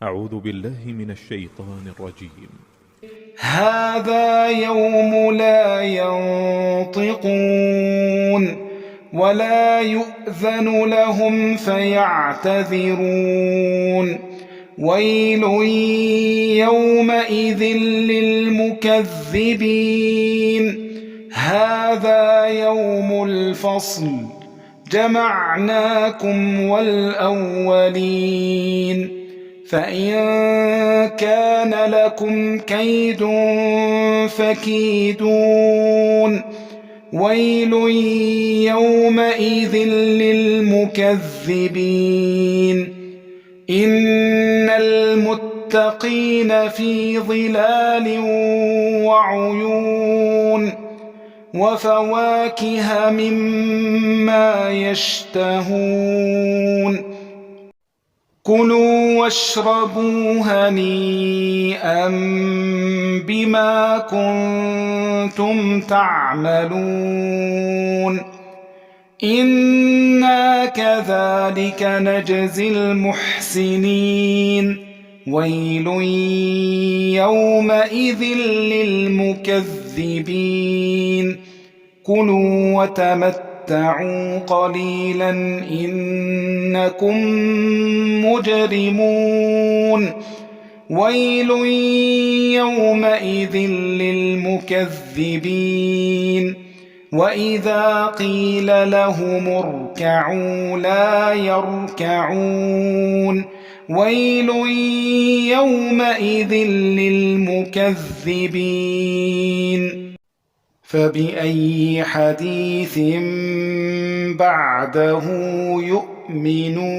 أعوذ بالله من الشيطان الرجيم. هذا يوم لا ينطقون ولا يؤذن لهم فيعتذرون ويل يومئذ للمكذبين هذا يوم الفصل جمعناكم والأولين فإن كان لكم كيد فكيدون ويل يومئذ للمكذبين إن المتقين في ظلال وعيون وفواكه مما يشتهون كلوا واشربوا هنيئا بما كنتم تعملون إنا كذلك نجزي المحسنين ويل يومئذ للمكذبين كلوا وتمتعوا قليلا إنكم مجرمون ويل يومئذ للمكذبين وإذا قيل لهم اركعوا لا يركعون ويل يومئذ للمكذبين فبأي حديث بعده يؤمنون